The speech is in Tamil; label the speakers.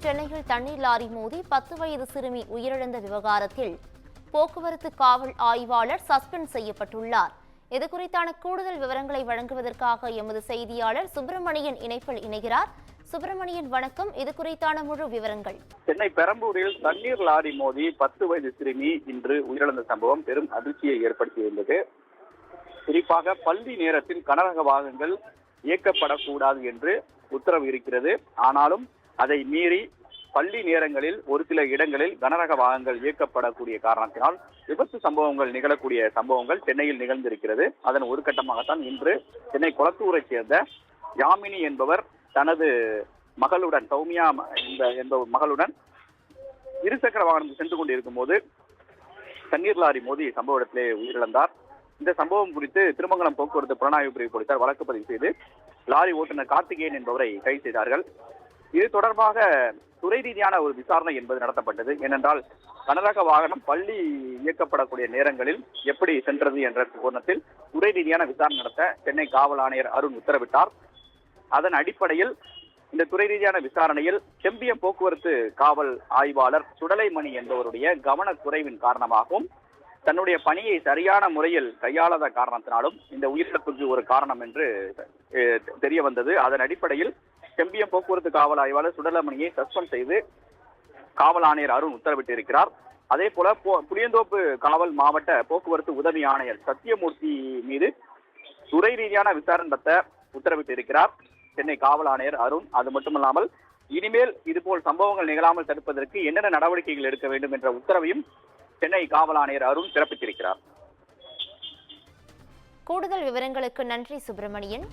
Speaker 1: சென்னையில் தண்ணீர் லாரி மோதி 10 வயது சிறுமி உயிரிழந்த விவகாரத்தில் போக்குவரத்து காவல் ஆய்வாளர் சஸ்பெண்ட் செய்யப்பட்டுள்ளார். இதுகுறித்தான கூடுதல் விவரங்களை வழங்குவதற்காக எமது செய்தியாளர் சுப்பிரமணியன் இணைப்பில் இணைகிறார். சுப்பிரமணியன், வணக்கம். இது குறித்தான முழு விவரங்கள்.
Speaker 2: சென்னை பெரம்பூரில் தண்ணீர் லாரி மோதி 10 வயது சிறுமி இன்று உயிரிழந்த சம்பவம் பெரும் அதிர்ச்சியை ஏற்படுத்தியுள்ளது. குறிப்பாக பள்ளி நேரத்தில் கனரக வாகனங்கள் இயக்கப்படக்கூடாது என்று உத்தரவு இருக்கிறது. ஆனாலும் அதை மீறி பள்ளி நேரங்களில் ஒரு சில இடங்களில் கனரக வாகனங்கள் இயக்கப்படக்கூடிய காரணத்தினால் விபத்து சம்பவங்கள் நிகழக்கூடிய சம்பவங்கள் சென்னையில் நிகழ்ந்திருக்கிறது. அதன் ஒரு கட்டமாகத்தான் இன்று சென்னை கொளத்தூரைச் சேர்ந்த யாமினி என்பவர் தனது மகளுடன், சௌமியா என்பவர் மகளுடன் இருசக்கர வாகனம் சென்று கொண்டிருக்கும் போது தண்ணீர் லாரி மோதி சம்பவ இடத்திலே உயிரிழந்தார். இந்த சம்பவம் குறித்து திருமங்கலம் போக்குவரத்து புலனாய்வு பிரிவு போலீசார் வழக்கு பதிவு செய்து லாரி ஓட்டுநர் கார்த்திகேயன் என்பவரை கைது செய்தார்கள். இது தொடர்பாக துறை ரீதியான ஒரு விசாரணை என்பது நடத்தப்பட்டது. ஏனென்றால் கனரக வாகனம் பள்ளி இயக்கப்படக்கூடிய நேரங்களில் எப்படி சென்றது என்ற கோணத்தில் துறை ரீதியான விசாரணை நடத்த சென்னை காவல் ஆணையர் அருண் உத்தரவிட்டார். அதன் அடிப்படையில் இந்த துறை ரீதியான விசாரணையில் செம்பியம் போக்குவரத்து காவல் ஆய்வாளர் சுடலைமணி என்பவருடைய கவனக்குறைவின் காரணமாகவும் தன்னுடைய பணியை சரியான முறையில் கையாளாத காரணத்தினாலும் இந்த உயிரிழப்புக்கு ஒரு காரணம் என்று தெரிய வந்தது. அதன் அடிப்படையில் செம்பியம் போக்குவரத்து காவல் ஆய்வாளர் சுடலைமணியை சஸ்பெண்ட் செய்து காவல் ஆணையர் அருண் உத்தரவிட்டிருக்கிறார். அதே போல புளியந்தோப்பு காவல் மாவட்ட போக்குவரத்து உதவி ஆணையர் சத்தியமூர்த்தி மீது துறை ரீதியான விசாரணை நடத்த உத்தரவிட்டிருக்கிறார் சென்னை காவல் ஆணையர் அருண். அது மட்டுமல்லாமல் இனிமேல் இதுபோல் சம்பவங்கள் நிகழாமல் தடுப்பதற்கு என்னென்ன நடவடிக்கைகள் எடுக்க வேண்டும் என்ற உத்தரவையும் சென்னை காவல் ஆணையர் அருண் பிறப்பித்திருக்கிறார்.
Speaker 1: கூடுதல் விவரங்களுக்கு நன்றி சுப்பிரமணியன்.